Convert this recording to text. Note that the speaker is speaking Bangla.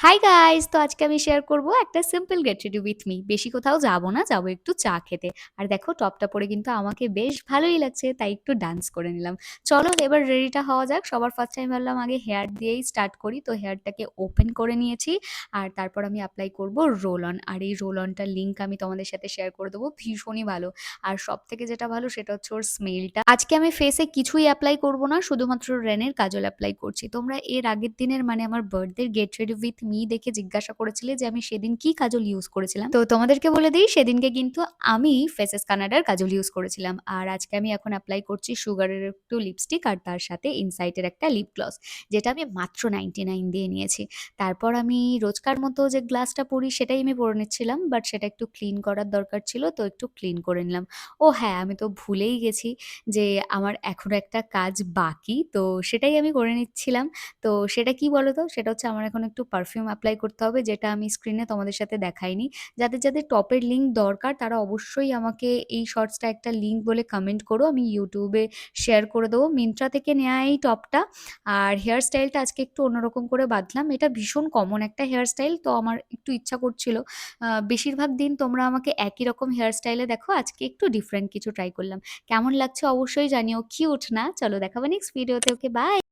Hi guys! তো আজকে আমি শেয়ার করব একটা simple get ready with me. বেশি কোথাও যাবো না, যাবো একটু চা খেতে। আর দেখো টপটা পরে কিন্তু আমাকে বেশ ভালোই লাগছে, তাই একটু ডান্স করে নিলাম। চলো এবার রেডিটা হওয়া যাক। সবার ফার্স্ট টাইম ভাবলাম আগে হেয়ার দিয়েই স্টার্ট করি। তো হেয়ারটাকে ওপেন করে নিয়েছি। আর তারপর আমি অ্যাপ্লাই করব রোল অন। আর এই রোল অনটার লিংক আমি তোমাদের সাথে শেয়ার করে দেবো। ভীষণই ভালো। আর সবথেকে যেটা ভালো সেটা হচ্ছে ওর স্মেলটা। আজকে আমি ফেসে কিছুই এপ্লাই করব না, শুধুমাত্র রেনের কাজল এপ্লাই করছি। তোমরা এর আগের দিনের মানে আমার birthday get ready with me দেখে জিজ্ঞাসা করেছিলে যে আমি সেদিন কি কাজল ইউজ করেছিলাম। তো তোমাদেরকে বলে দিই, সেদিনকে কিন্তু আমি ফেসেস কানাডার কাজল ইউজ করেছিলাম। আর আজকে আমি এখন অ্যাপ্লাই করছি সুগারের একটু লিপস্টিক আর তার সাথে ইনসাইটের একটা লিপ গ্লস, যেটা আমি মাত্র 99 দিয়ে নিয়েছি। তারপর আমি রোজকার মতো যে গ্লাসটা পরি সেটাই আমি পরে নিচ্ছিলাম, বাট সেটা একটু ক্লিন করার দরকার ছিল, তো একটু ক্লিন করে নিলাম। ও হ্যাঁ, আমি তো ভুলেই গেছি যে আমার এখনো একটা কাজ বাকি, তো সেটাই আমি করে নিচ্ছিলাম। তো সেটা কি বলতো? সেটা হচ্ছে আমার এখন একটু পারফিউম এপ্লাই করতে হবে, যেটা আমি স্ক্রিনে তোমাদের সাথে দেখাইনি। যাদের টপের লিঙ্ক দরকার তারা অবশ্যই আমাকে এই শর্টসটা একটা লিঙ্ক বলে কমেন্ট করো, আমি ইউটিউবে শেয়ার করে দেবো। মিন্ত্রা থেকে নেওয়া এই টপটা। আর হেয়ার স্টাইলটা আজকে একটু অন্যরকম করে বাঁধলাম। এটা ভীষণ কমন একটা হেয়ার স্টাইল, তো আমার একটু ইচ্ছা করছিল বেশিরভাগ দিন তোমরা আমাকে একই রকম হেয়ার স্টাইলে দেখো, আজকে একটু ডিফারেন্ট কিছু ট্রাই করলাম। কেমন লাগছে অবশ্যই জানিও। কিউট না? চলো দেখাবো নেক্সট ভিডিওতে। ওকে, বাই।